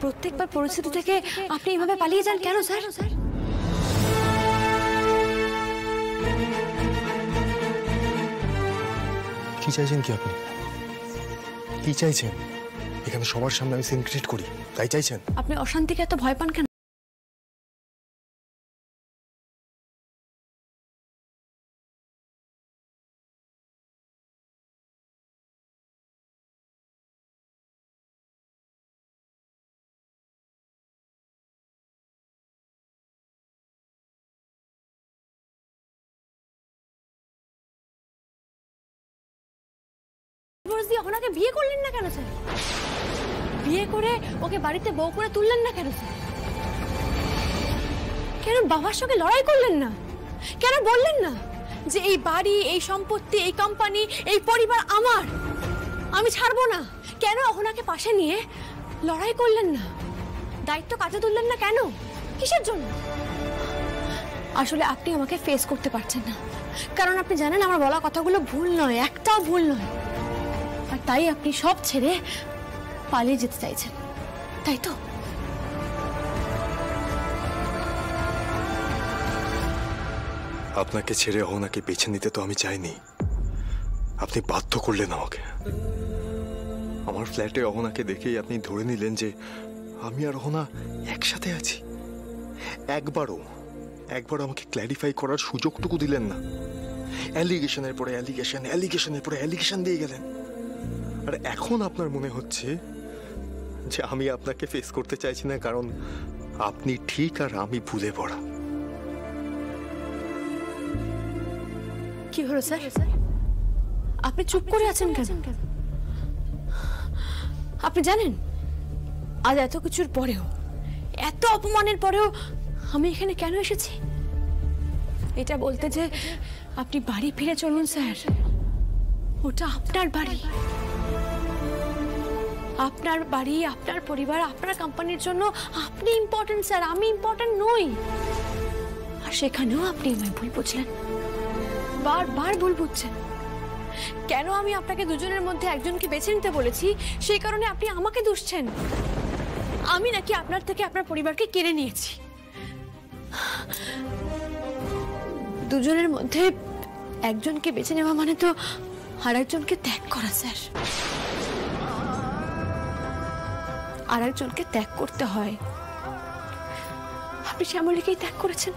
প্রত্যেকবার পরিস্থিতি থেকে আপনি এইভাবে পালিয়ে যান কেন স্যার? কি চাইছেন কি আপনি? কি চাইছেন? এখানে সবার সামনে আমি সিন ক্রিয়েট করি, তাই চাইছেন? আপনি অশান্তিকে এত ভয় পান কেন? ওনাকে বিয়ে করলেন না কেন স্যার? বিয়ে করে ওকে বাড়িতে বউ করে তুললেন না কেন স্যার? কেন বাবার সঙ্গে লড়াই করলেন না? কেন বললেন না যে এই বাড়ি, এই সম্পত্তি, এই কোম্পানি, এই পরিবার আমার, আমি ছাড়বো না? কেন ওনাকে পাশে নিয়ে লড়াই করলেন না? দায়িত্ব কাঁধে তুললেন না কেন? কিসের জন্য? আসলে আপনি আমাকে ফেস করতে পারছেন না, কারণ আপনি জানেন আমার বলা কথাগুলো ভুল নয়, একটাও ভুল নয়। আর তাই আপনি সব ছেড়ে পালিয়ে যেতে চাইছেন, তাই তো? আপনাকে ছেড়ে অহনাকে বেছে নিতে তো আমি চাইনি, আপনি বাধ্য করলেন আমাকে। আমার ফ্ল্যাটে অহনাকে দেখেই আপনি ধরে নিলেন যে আমি আর অহনা একসাথে আছি। একবারও আমাকে ক্ল্যারিফাই করার সুযোগটুকু দিলেন না। অ্যালিগেশনের পরে অ্যালিগেশন, অ্যালিগেশনের পরে অ্যালিগেশন দিয়ে গেলেন। আর এখন আপনার মনে হচ্ছে যে আমি আপনাকে ফেস করতে চাইছি না, কারণ আপনি ঠিক আর আমি ভুলে পড়া। কি হলো স্যার? আপনি চুপ করে আছেন কেন? আপনি জানেন আজ এত কিছুর পরেও, এত অপমানের পরেও আমি এখানে কেন এসেছি? এটা বলতে যে আপনি বাড়ি ফিরে চলুন স্যার, ওটা আপনার বাড়ি, আপনার বাড়ি, আপনার পরিবার, আপনার কোম্পানির জন্য আপনি ইম্পর্টেন্ট স্যার, আমি ইম্পর্টেন্ট নই। আর সেখানেও আপনি আমায় ভুল বুঝলেন, বারবার ভুল বুঝছেন। কেন আমি আপনাকে দুজনের মধ্যে একজনকে বেছে নিতে বলেছি, সেই কারণে আপনি আমাকে দুষছেন। আমি নাকি আপনার থেকে আপনার পরিবারকে কেড়ে নিয়েছি? দুজনের মধ্যে একজনকে বেছে নেওয়া মানে তো আর একজনকে ত্যাগ করা স্যার। আর একজনকে ত্যাগ করতে হয়। আপনি শ্যামলীকেই ত্যাগ করেছেন।